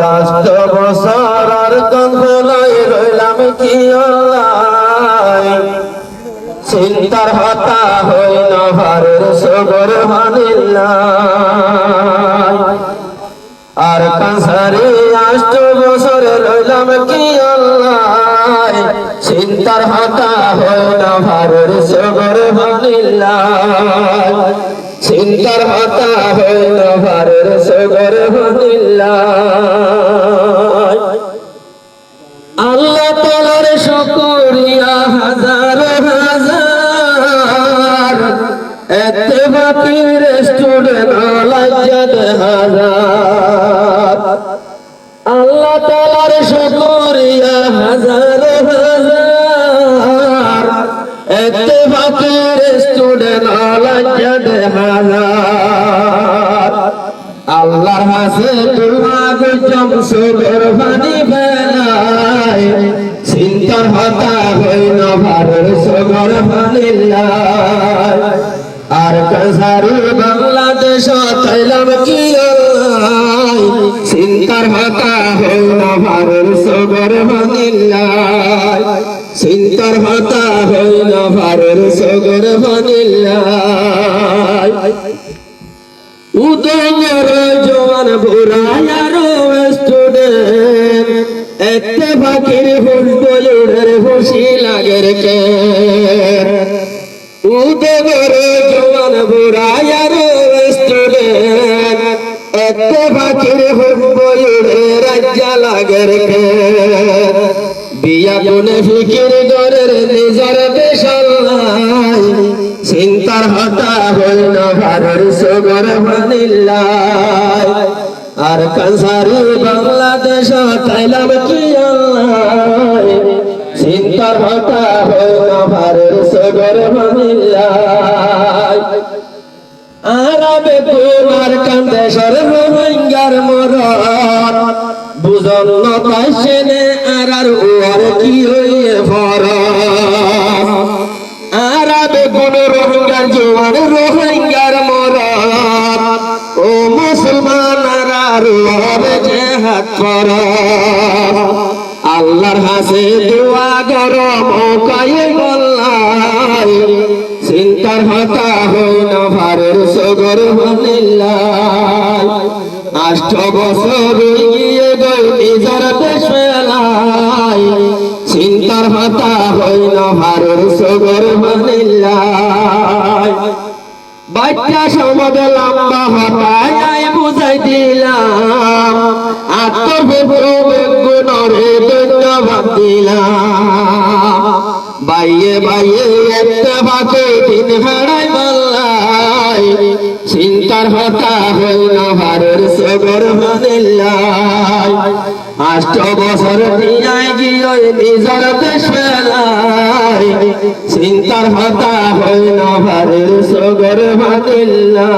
Last বছর আর কন্দলাই রইলাম কি চিন্তার হতা হইল ভারের সগর ভানিল্লা আর কাঁসারে 8 বছরে রইলাম কি চিন্তার হতা হইল ভারের সগর ভানিল্লা চিন্তার হতা হইল ভারের সগর ভানিল্লা আল্লাহ তাআলার শুকরিয়া হাজার হাজার এতবাকির স্টুডেন্ট লাজ্জাত হাজার আল্লাহ তাআলার শুকরিয়া হাজার হাজার এতবাকির স্টুডেন্ট লাজ্জাত হাজার আল্লাহর হাসে তোমাগ জমসুলের ভানি বেলায় চিন্তার হতা হইল ভারের সগর ভানিল্লাহ আর কাঁসারি বাংলাদেশ তাইলাম কি চিন্তার হতা হইল ভারের সগর ভানিল্লাহ চিন্তার হতা হইল ভারের সগর ভানিল্লাহ উদয়ের জওয়ান বুড়ায়ার স্টুডেন্ট এতে বাকির ফুটবলের খুশি লাগের কে উদয়ের জওয়ান বুড়ায়ার স্টুডেন্ট এতে বাকির ফুটবলের রাজ্জা লাগের কে বিয়া কোনে ফিকির গরের নিজের বেশাল্লাই চিন্তার হতা হইল ভারের সগর ভানিল্লাহ আর কাঁসারি বাংলাদেশ তাইলাম কি চিন্তার হতা হইল ভারের সগর ভানিল্লাহ আরবে তোমার কান্দেশর রোহিঙ্গার মরণ বুঝন পাইছেনে আর ওর কি হইয়ে ফরজ আরবে কোন রোহিঙ্গার জওয়ান রোহিঙ্গার মরণ ও মুসলমান আর ওর জিহাদ ফরজ আল্লাহর হাসে দোয়া করো মওকায়ে বল্লাই চিন্তার হতা হইল ভারের সগর ভানিল্লাহ 8 বছর গিয়ে গই নিজের দেশ ফেলাই চিন্তার হতা হইল ভারের সগর ভানিল্লাহ বাচ্চা সমাজে লম্বা হতায় বুঝাই দিলাম আত্মবিগুণরে ধন্যবাদ দিলাম বাইয়ে বাইয়ে একটা বাকে দিন হারাই বললাই চিন্তার হতা হইল ভারের সগর ভানিল্লাহ 8 বছর নিয়াই গিয়ে নিজের দেশ ফেলাই চিন্তার হতা হইল ভারের সগর ভানিল্লাহ।